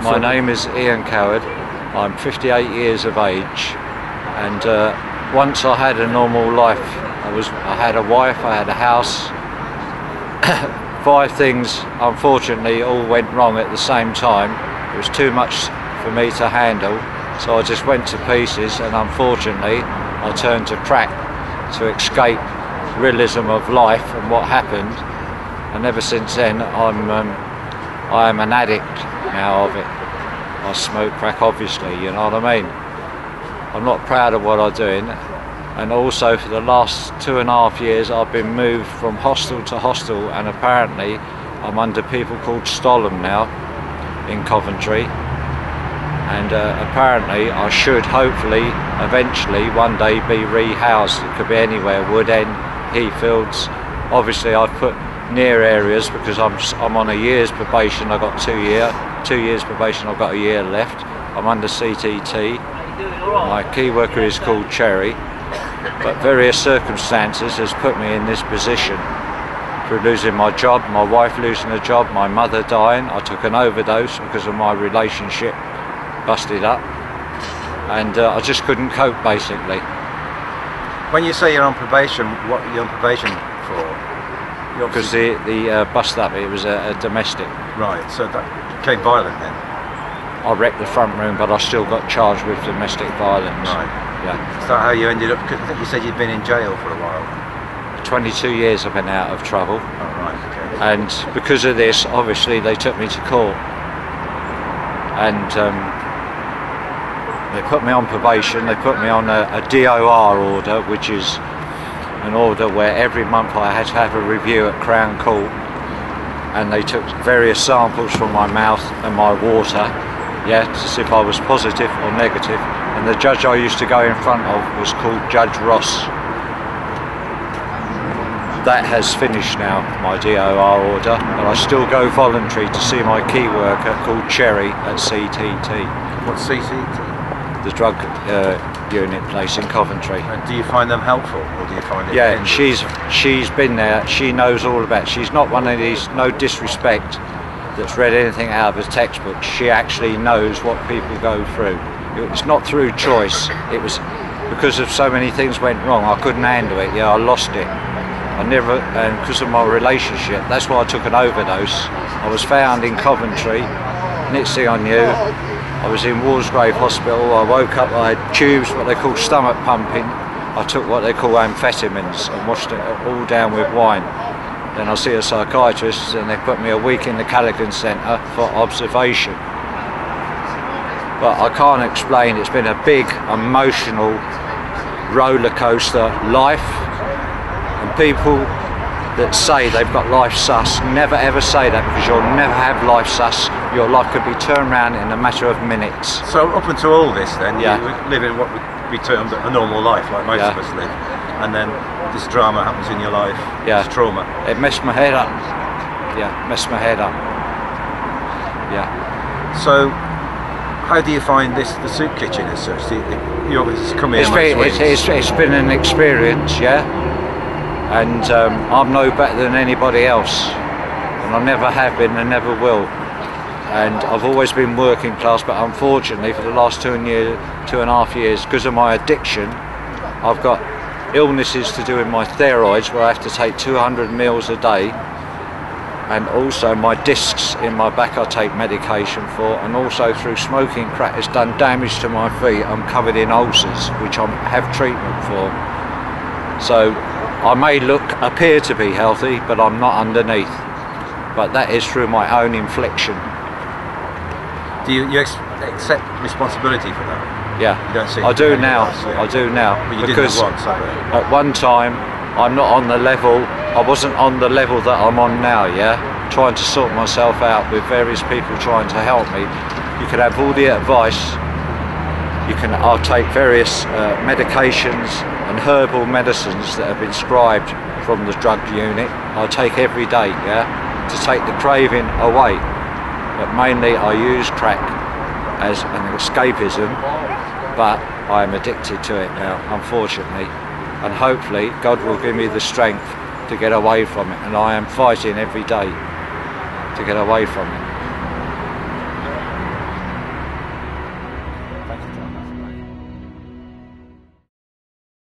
My name is Ian Coward. I'm 58 years of age, and once I had a normal life. I had a wife, I had a house. 5 things, unfortunately, all went wrong at the same time. It was too much for me to handle, so I just went to pieces, and unfortunately I turned to crack to escape realism of life and what happened. And ever since then I am an addict now of it. I smoke crack, obviously, you know what I mean. I'm not proud of what I'm doing, and also for the last 2.5 years I've been moved from hostel to hostel, and apparently I'm under people called Stolen now in Coventry, and apparently I should hopefully eventually one day be rehoused. It could be anywhere, Wood End, Heathfields. Obviously I've put near areas because I'm on a year's probation. I've got 2 years probation. I've got a year left. I'm under CTT. My key worker is called Cherry, but various circumstances has put me in this position through losing my job, my wife losing a job, my mother dying. I took an overdose because of my relationship busted up, and I just couldn't cope, basically. When you say you're on probation, what are you on probation for? Because the bust up, it was a domestic. Right, so that became violent then? I wrecked the front room, but I still got charged with domestic violence. Right. Yeah. Is that how you ended up? Cause I think you said you'd been in jail for a while. 22 years I've been out of trouble. Oh, right, okay. And because of this, obviously, they took me to court. And they put me on probation. They put me on a DOR order, which is an order where every month I had to have a review at Crown Court, and they took various samples from my mouth and my water, yeah, to see if I was positive or negative. And the judge I used to go in front of was called Judge Ross. That has finished now, my DOR order, but I still go voluntary to see my key worker called Cherry at CTT. What's CTT? The drug unit place in Coventry. And do you find them helpful, or do you find it? Yeah, she's been there. She knows all about it. She's not one of these, no disrespect, that's read anything out of a textbook. She actually knows what people go through. It's not through choice. It was because of so many things went wrong. I couldn't handle it. Yeah, I lost it. And because of my relationship, that's why I took an overdose. I was found in Coventry. Next thing I knew, I was in Walsgrave Hospital. I woke up, I had tubes, what they call stomach pumping. I took what they call amphetamines and washed it all down with wine. Then I see a psychiatrist, and they put me a week in the Callaghan Centre for observation. But I can't explain, it's been a big emotional roller coaster life. And people that say they've got life sus never ever say that, because you'll never have life sus. Your life could be turned around in a matter of minutes. So up until all this then, yeah, you were living what would be termed a normal life, like most of us live, and then this drama happens in your life, yeah, this trauma. It messed my head up. Yeah, messed my head up. Yeah. So how do you find the soup kitchen as such? You obviously come here. It's been an experience, yeah. And I'm no better than anybody else, and I never have been and never will. And I've always been working class, but unfortunately for the last 2.5 years, because of my addiction, I've got illnesses to do with my steroids, where I have to take 200 mils a day, and also my discs in my back I take medication for, and also through smoking crack it's done damage to my feet. I'm covered in ulcers, which I have treatment for. So I may appear to be healthy, but I'm not underneath. But that is through my own infliction. Do you accept responsibility for that? Yeah, you don't see I do now. Else, yeah. I do now. But you because didn't once, at one time I'm not on the level. I wasn't on the level that I'm on now. Yeah, trying to sort myself out with various people trying to help me. You can have all the advice. I'll take various medications and herbal medicines that have been prescribed from the drug unit. I take every day, yeah, to take the craving away. But mainly I use crack as an escapism, but I am addicted to it now, unfortunately. And hopefully God will give me the strength to get away from it, and I am fighting every day to get away from it. Thanks for telling us.